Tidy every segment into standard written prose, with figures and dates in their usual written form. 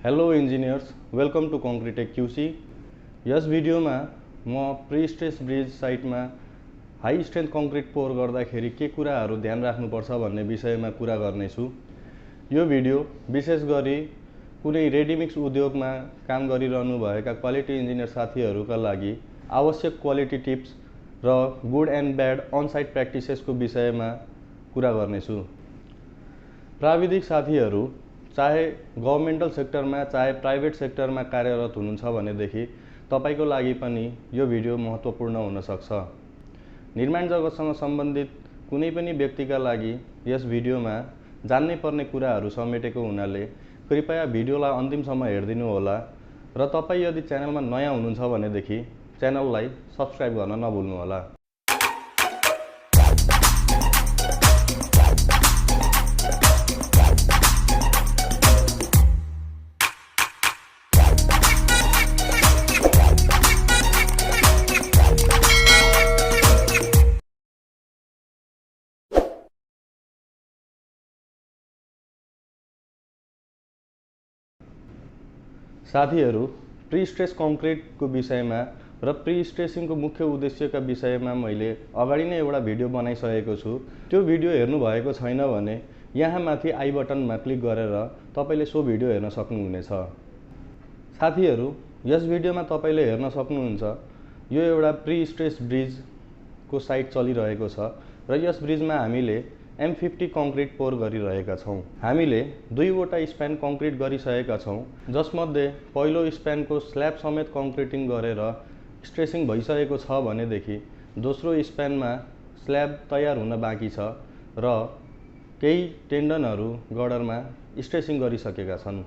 Hello engineers, welcome to Concretech QC. यस video में म प्री-स्ट्रेस ब्रिज साइट में हाई स्ट्रेंथ कॉन्क्रीट पोर गर्दाखेरि के कुराहरू ध्यान राख्नुपर्छ भन्ने विषयमा कुरा गर्नेछु। यो भिडियो विशेष गरी कुनै रेडीमिक्स उद्योगमा काम गरिरहनु भएका क्वालिटी इन्जिनियर साथीहरूका लागि आवश्यक क्वालिटी टिप्स र good and bad on site प्र्याक्टिसेसको विषयमा कुरा गर्नेछु। प्राविधिक साथीहरू चाहे गभर्मेन्टल सेक्टरमा चाहे प्राइवेट सेक्टरमा कार्यरत हुनुहुन्छ भनेदेखि तपाईको लागि पनि यो भिडियो महत्त्वपूर्ण हुन सक्छ। निर्माण जगतसँग सम्बन्धित कुनै पनि व्यक्तिका लागि यस भिडियोमा जान्नै पर्ने कुराहरू समेटेको हुनाले कृपया भिडियोलाई अन्तिमसम्म हेरिदिनु होला र तपाई यदि च्यानलमा नयाँ हुनुहुन्छ भनेदेखि च्यानललाई सब्स्क्राइब गर्न नभुल्नु होला। साथीहरू, प्री-स्ट्रेस कङ्क्रिटको विषयमा र प्री-स्ट्रेसिङको मुख्य उद्देश्यका विषयमा मैले अगाडि नै एउटा भिडियो बनाइसकेको छु। त्यो भिडियो हेर्नु भएको छैन भने यहाँ माथि आई बटनमा क्लिक गरेर तपाईले सो भिडियो हेर्न सक्नुहुनेछ। साथीहरू, यस भिडियोमा तपाईले हेर्न सक्नुहुन्छ यो एउटा प्री-स्ट्रेस ब्रिजको साइट चलिरहेको छ र यस ब्रिजमा हामीले M50 कङ्क्रिट पोर गरिरहेका छौं। हामीले दुईवटा स्प्यान कङ्क्रिट गरिसकेका छौं, जसमध्ये पहिलो स्प्यानको स्ल्याब समेत कङ्क्रिटिङ गरेर स्ट्रेसिङ भइसकेको छ भनेदेखि दोस्रो स्प्यानमा स्ल्याब तयार हुन बाँकी छ र केही टेन्डनहरू गर्डरमा स्ट्रेसिङ गरिसकेका छन्।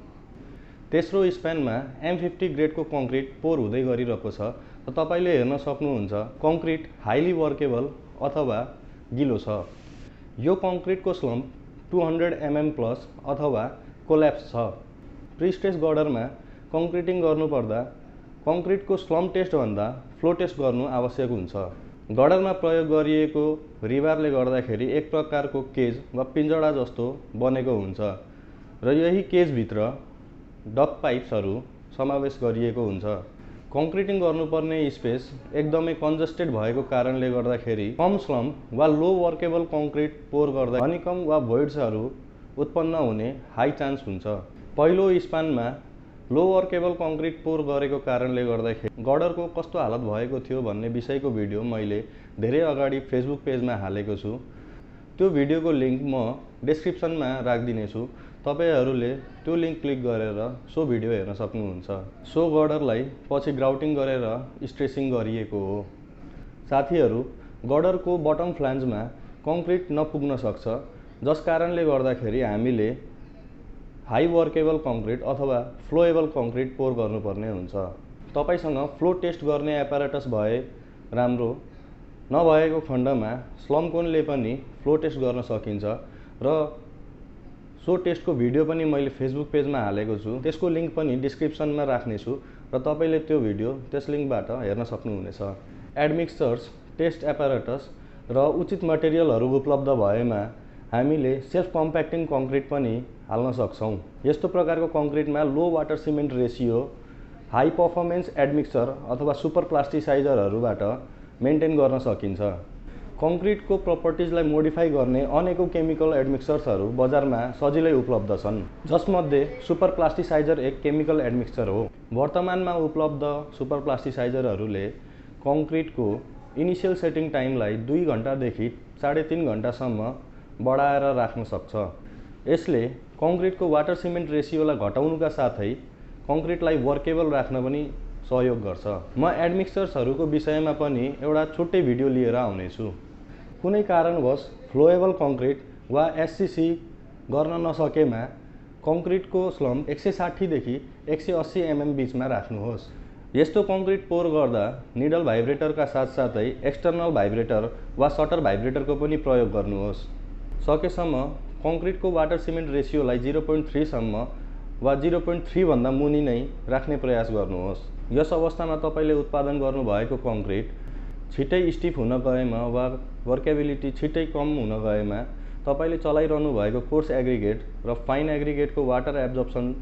तेस्रो स्प्यानमा M50 ग्रेडको कङ्क्रिट पोर हुँदै गरिरहेको छ र तपाईले हेर्न सक्नुहुन्छ कङ्क्रिट हाइली वर्केबल अथवा गिलो छ। यो कङ्क्रिटको स्लम्प 200 mm प्लस अथवा कोल्याप्स छ। प्री-स्ट्रेस गर्डरमा कङ्क्रिटिङ गर्नुपर्दा कङ्क्रिटको स्लम्प टेस्ट भन्दा फ्लो टेस्ट गर्नु आवश्यक हुन्छ। गर्डरमा प्रयोग गरिएको रिबारले गर्दाखेरि एक प्रकारको केज वा पिञ्जडा जस्तो बनेको हुन्छ र यही केजभित्र डक पाइप्सहरू समावेश गरिएको हुन्छ। कङ्क्रिटिङ गर्नुपर्ने स्पेस एकदमै कन्जस्टेड भएको कारणले गर्दाखेरि कम स्लम्प वा लो वर्केबल कङ्क्रिट पोर गर्दा हनीकम वा भोइड्सहरू उत्पन्न हुने हाई चान्स हुन्छ। पहिलो स्पानमा लो वर्केबल कङ्क्रिट पोर गरेको कारणले गर्दाखेरि गर्डरको कस्तो हालत भएको थियो भन्ने विषयको भिडियो मैले धेरै अगाडि फेसबुक पेजमा हालेको छु। त्यो भिडियोको लिङ्क म डिस्क्रिप्सनमा राखिदिनेछु। तपाईहरूले त्यो लिङ्क क्लिक गरेर सो भिडियो हेर्न सक्नुहुन्छ। सो गर्डरलाई पछि ग्राउटिङ गरेर स्ट्रेसिङ गरिएको हो। साथीहरू, गर्डरको बटम फ्लान्जमा कङ्क्रिट नपुग्न सक्छ, जस कारणले गर्दाखेरि हामीले हाई वर्केबल कङ्क्रिट अथवा फ्लोएबल कङ्क्रिट पोर गर्नुपर्ने हुन्छ। तपाईसँग फ्लो टेस्ट गर्ने एपारेटस भए राम्रो, नभएको खण्डमा स्लम कोनले पनि फ्लो टेस्ट गर्न सकिन्छ र सो टेस्टको भिडियो पनि मैले फेसबुक पेजमा हालेको छु। त्यसको लिङ्क पनि डिस्क्रिप्सनमा राख्नेछु र तपाईले त्यो भिडियो त्यस लिङ्कबाट हेर्न सक्नुहुनेछ। एडमिक्सर्स, टेस्ट एपारेटस र उचित मटेरियलहरू उपलब्ध भएमा हामीले सेल्फ कम्प्याक्टिङ कङ्क्रिट पनि हाल्न सक्छौं। यस्तो प्रकारको कङ्क्रिटमा low water cement ratio high performance admixture अथवा सुपर प्लास्टिसाइजरहरूबाट मेन्टेन गर्न सकिन्छ। कङ्क्रिटको प्रपर्टिजलाई मोडिफाई गर्ने अनेकौं केमिकल एडमिक्सर्सहरू बजारमा सजिलै उपलब्ध छन्, जसमध्ये सुपर प्लास्टिसाइजर एक केमिकल एडमिक्सर हो। वर्तमानमा उपलब्ध सुपर प्लास्टिसाइजरहरूले कङ्क्रिटको इनिसियल सेटिङ टाइमलाई 2 घण्टादेखि 3.5 घण्टासम्म बढाएर राख्न सक्छ। यसले कङ्क्रिटको वाटर सिमेन्ट रेसियोलाई घटाउनुका साथै कङ्क्रिटलाई वर्केबल राख्न पनि सहयोग गर्छ। म एडमिक्सर्सहरूको विषयमा पनि एउटा छुट्टै भिडियो लिएर आउनेछु। कुनै कारणवश फ्लोएबल कङ्क्रिट वा SCC गर्न नसकेमा कङ्क्रिटको स्लम्प 160 देखि 180 mm बीचमा राख्नुहोस्। यस्तो कङ्क्रिट पोर गर्दा निडल भाइब्रेटरका साथसाथै एक्सटर्नल भाइब्रेटर वा सटर भाइब्रेटरको पनि प्रयोग गर्नुहोस्। सकेसम्म कङ्क्रिटको वाटर सिमेन्ट रेसियोलाई 0.3 सम्म वा 0.3 भन्दा मुनि नै राख्ने प्रयास गर्नुहोस्। यस अवस्थामा तपाईले उत्पादन गर्नुभएको कङ्क्रिट छिटै स्टिफ हुन गएमा वा वर्केबिलिटी छिटै कम हुन गएमा तपाईले चलाइरहनु भएको कोर्स एग्रिगेट र फाइन एग्रिगेटको वाटर एब्जर्प्सन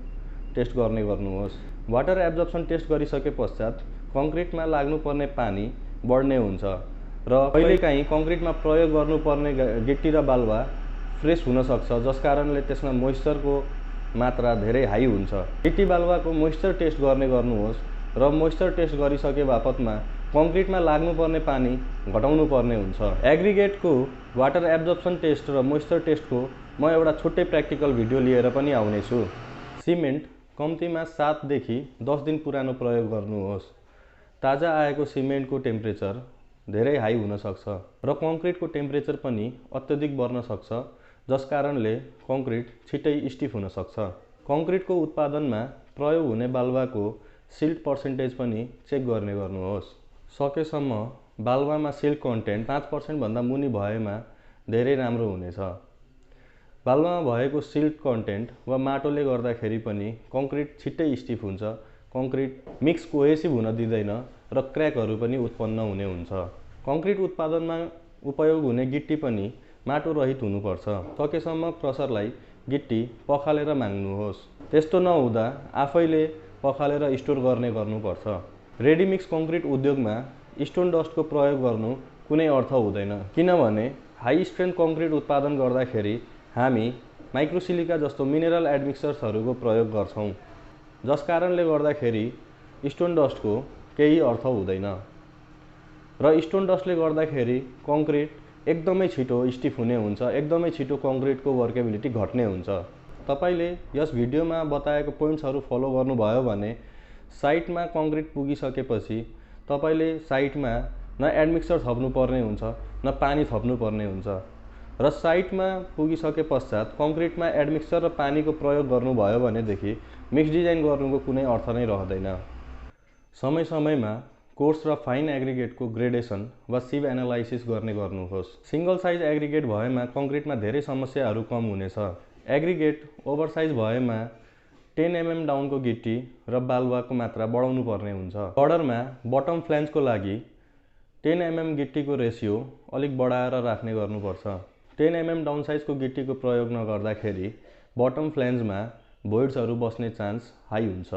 टेस्ट गर्ने गर्नुहोस्। वाटर एब्जर्प्सन टेस्ट गरिसके पश्चात कङ्क्रिटमा लाग्नुपर्ने पानी बढ्ने हुन्छ र कहिलेकाहीँ कङ्क्रिटमा प्रयोग गर्नुपर्ने गिट्टी र बालुवा फ्रेस हुन सक्छ, जस कारणले त्यसमा मोइस्चरको मात्रा धेरै हाई हुन्छ। गिट्टी बालुवाको मोइस्चर टेस्ट गर्ने गर्नुहोस् र मोइस्चर टेस्ट गरिसके बापतमा कङ्क्रिटमा लाग्नुपर्ने पानी घटाउनु पर्ने हुन्छ। एग्रिगेटको वाटर एब्जर्प्सन टेस्ट र मोइस्चर टेस्टको म एउटा छुट्टै प्र्याक्टिकल भिडियो लिएर पनि आउनेछु। सिमेन्ट कम्तीमा 7 देखि 10 दिन पुरानो प्रयोग गर्नुहोस्। ताजा आएको सिमेन्टको टेम्परेचर धेरै हाई हुन सक्छ र कङ्क्रिटको टेम्परेचर पनि अत्यधिक बढ्न सक्छ, जस कारणले कङ्क्रिट छिट्टै स्टिफ हुन सक्छ। कङ्क्रिटको उत्पादनमा प्रयोग हुने बालुवाको सिल्ट पर्सेन्टेज पनि चेक गर्ने गर्नुहोस्। सकेसम्म बालुवामा सिल्ट कन्टेन्ट 5% भन्दा मुनि भएमा धेरै राम्रो हुनेछ। बालुवामा भएको सिल्ट कन्टेन्ट वा माटोले गर्दाखेरि पनि कङ्क्रिट छिट्टै स्टिफ हुन्छ, कङ्क्रिट मिक्स कोहेसिभ हुन दिँदैन र क्र्याकहरू पनि उत्पन्न हुने हुन्छ। कङ्क्रिट उत्पादनमा उपयोग हुने गिट्टी पनि माटो रहित हुनुपर्छ। सकेसम्म क्रसरलाई गिट्टी पखालेर माग्नुहोस्। त्यस्तो नहुँदा आफैले पखालेर स्टोर गर्ने गर्नुपर्छ। रेडिमिक्स कङ्क्रिट उद्योगमा स्टोन डस्टको प्रयोग गर्नु कुनै अर्थ हुँदैन, किनभने हाई स्ट्रेन्थ कङ्क्रिट उत्पादन गर्दाखेरि हामी माइक्रोसिलिका जस्तो मिनरल एडमिक्सर्सहरूको प्रयोग गर्छौँ, जस कारणले गर्दाखेरि स्टोन डस्टको केही अर्थ हुँदैन र स्टोन डस्टले गर्दाखेरि कङ्क्रिट एकदमै छिटो स्टिफ हुने हुन्छ, एकदमै छिटो कङ्क्रिटको वर्केबिलिटी घट्ने हुन्छ। तपाईले यस भिडियोमा बताएको पोइन्ट्सहरू फलो गर्नुभयो भने साइटमा कङ्क्रिट पुगिसकेपछि तपाईले साइटमा न एडमिक्सर थप्नुपर्ने हुन्छ न पानी थप्नुपर्ने हुन्छ र साइटमा पुगिसके पश्चात कङ्क्रिटमा एडमिक्सर र पानीको प्रयोग गर्नुभयो भनेदेखि मिक्स डिजाइन गर्नुको कुनै अर्थ नै रहँदैन। समय समयमा कोर्स र फाइन एग्रिगेटको ग्रेडेसन वा सिभ एनालाइसिस गर्ने गर्नुहोस्। सिंगल साइज एग्रिगेट भएमा कङ्क्रिटमा धेरै समस्याहरू कम हुनेछ। एग्रिगेट ओभरसाइज भएमा 10 mm डाउनको गिट्टी र बालुवाको मात्रा बढाउनु पर्ने हुन्छ। अर्डरमा बटम फ्ल्यान्जको लागि 10 mm गिट्टीको रेसियो अलिक बढाएर राख्ने गर्नुपर्छ। 10 mm डाउन साइजको गिट्टीको प्रयोग नगर्दाखेरि बटम फ्ल्यान्जमा भोइड्सहरू बस्ने चान्स हाई हुन्छ।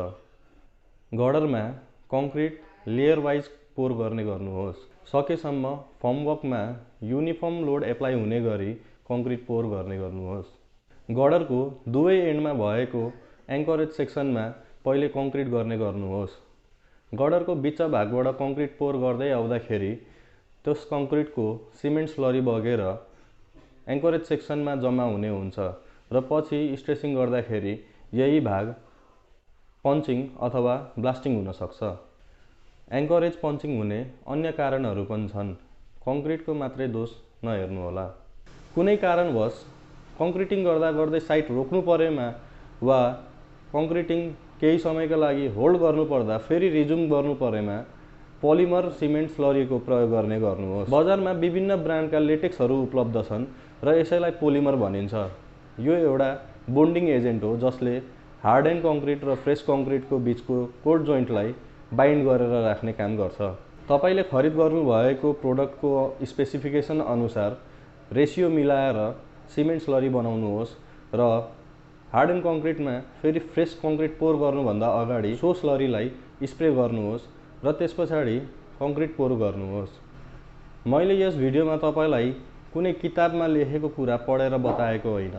गर्डरमा कङ्क्रिट लेयर वाइज पोर गर्ने गर्नुहोस्। सकेसम्म फर्मवर्कमा युनिफर्म लोड एप्लाई हुने गरी कङ्क्रिट पोर गर्ने गर्नुहोस्। गर्डरको दुवै एन्डमा भएको एङ्करेज सेक्सनमा पहिले कङ्क्रिट गर्ने गर्नुहोस्। गर्डरको बिच्चा भागबाट कङ्क्रिट पोर गर्दै आउँदाखेरि त्यस कङ्क्रिटको सिमेन्ट स्लरी बगेर एङ्करेज सेक्सनमा जम्मा हुने हुन्छ र पछि स्ट्रेसिङ गर्दाखेरि यही भाग पन्चिङ अथवा ब्लास्टिङ हुन सक्छ। एङ्करेज पन्चिङ हुने अन्य कारणहरू पनि छन्, कङ्क्रिटको मात्रै दोष नहेर्नुहोला। कुनै कारणवश कङ्क्रिटिङ गर्दा गर्दै साइट रोक्नु परेमा वा कङ्क्रिटिङ केही समयका लागि होल्ड गर्नुपर्दा फेरि रिज्युम गर्नु परेमा पोलिमर सिमेन्ट स्लरीको प्रयोग गर्ने गर्नुहोस्। बजारमा विभिन्न ब्रान्डका लेटेक्सहरू उपलब्ध छन् र यसैलाई पोलिमर भनिन्छ। यो एउटा बोन्डिङ एजेन्ट हो जसले हार्ड एन्ड कङ्क्रिट र फ्रेस कङ्क्रिटको बिचको कोड जोइन्टलाई बाइन्ड गरेर राख्ने काम गर्छ। तपाईले खरिद गर्नुभएको प्रोडक्टको स्पेसिफिकेसन अनुसार रेसियो मिलाएर सिमेन्ट स्लरी बनाउनुहोस् र हार्ड एन्ड कङ्क्रिटमा फेरि फ्रेस कङ्क्रिट पोर गर्नुभन्दा अगाडि सो स्लरीलाई स्प्रे गर्नुहोस् र त्यसपछाडि कङ्क्रिट पोर गर्नुहोस्। मैले यस भिडियोमा तपाईलाई कुनै किताबमा लेखेको कुरा पढेर बताएको होइन,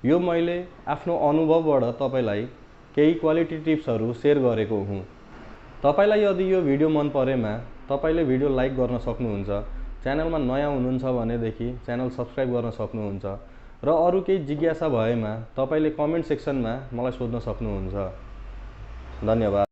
यो मैले आफ्नो अनुभवबाट तपाईलाई केही क्वालिटी टिप्सहरू सेयर गरेको हुँ। तपाईलाई यदि यो भिडियो मन परेमा तपाईले भिडियो लाइक गर्न सक्नुहुन्छ, च्यानलमा नयाँ हुनुहुन्छ भनेदेखि च्यानल सब्स्क्राइब गर्न सक्नुहुन्छ र अरू केही जिज्ञासा भएमा तपाईले कमेन्ट सेक्सनमा मलाई सोध्न सक्नुहुन्छ। धन्यवाद।